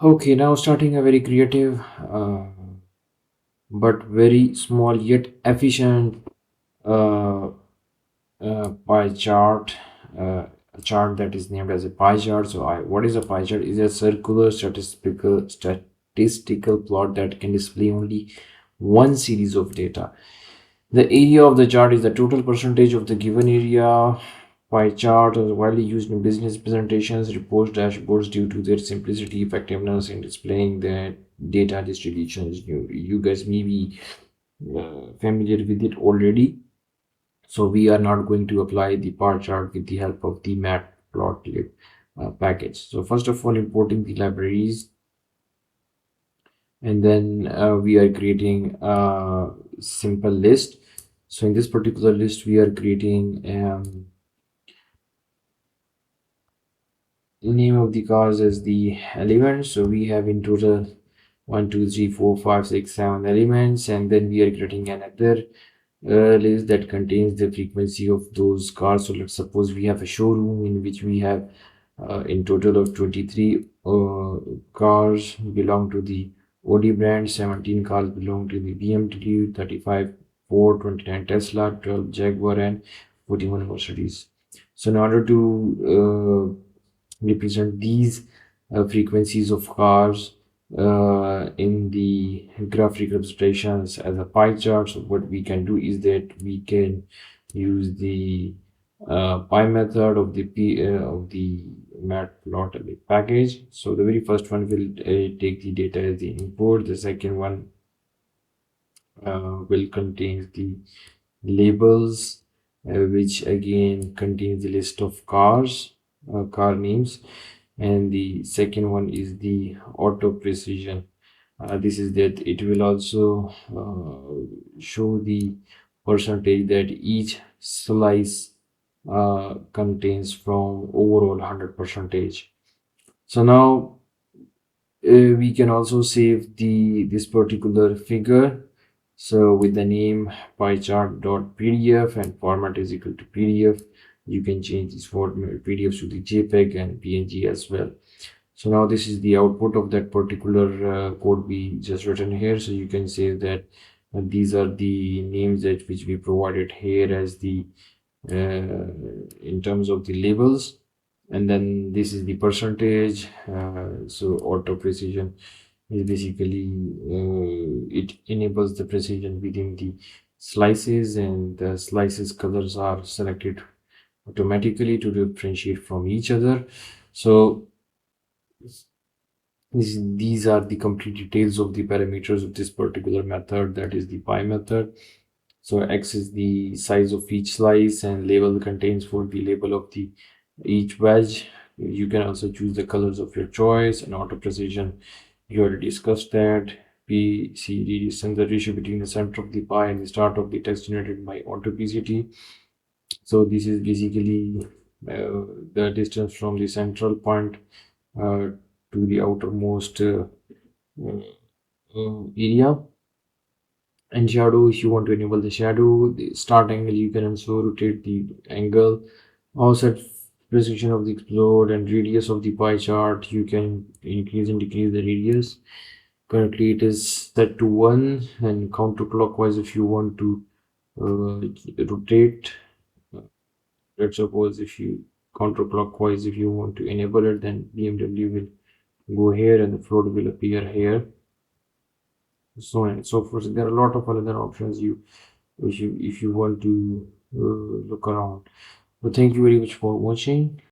Okay, now starting a very creative but very small yet efficient uh, pie chart. A chart that is named as a pie chart. What is a pie chart? Is a circular statistical plot that can display only one series of data. The area of the chart is the total percentage of the given area. Pie charts are widely used in business presentations, reports, dashboards due to their simplicity, effectiveness in displaying the data distributions. You guys may be familiar with it already. So we are not going to apply the bar chart with the help of the Matplotlib package. So first of all, importing the libraries, and then we are creating a simple list. So in this particular list, we are creating name of the cars as the element. So we have in total 1, 2, 3, 4, 5, 6, 7 elements, and then we are creating another list that contains the frequency of those cars. So let's suppose we have a showroom in which we have in total of 23 cars belong to the Audi brand, 17 cars belong to the BMW, 35 Ford, 29 Tesla, 12 Jaguar, and 41 Mercedes. So in order to represent these frequencies of cars in the graphic representations as a pie chart. So what we can do is that we can use the pie method of the matplotlib package. So the very first one will take the data as the input. The second one will contain the labels, which again contains the list of cars, car names, and the second one is the auto precision. This is that it will also show the percentage that each slice contains from overall 100 percentage. So now we can also save this particular figure. So with the name piechart.pdf and format is equal to PDF, you can change this format PDFs to the JPEG and PNG as well. So now this is the output of that particular code we just written here. So you can say that these are the names that which we provided here as the in terms of the labels, and then this is the percentage. So auto precision is basically it enables the precision within the slices, and the slices colors are selected automatically to differentiate from each other. So these are the complete details of the parameters of this particular method, that is the pie method. So x is the size of each slice, and label contains for the label of the each wedge. You can also choose the colors of your choice, and auto precision you already discussed that. PCD is the ratio between the center of the pie and the start of the text generated by auto PCT. So this is basically the distance from the central point to the outermost area. And shadow, if you want to enable the shadow, the start angle, you can also rotate the angle. Offset precision of the explode and radius of the pie chart, you can increase and decrease the radius. Currently it is set to 1, and counterclockwise if you want to rotate. Let's suppose if you counterclockwise, if you want to enable it, then BMW will go here and the float will appear here, so on and so forth. There are a lot of other options if you want to look around. So thank you very much for watching.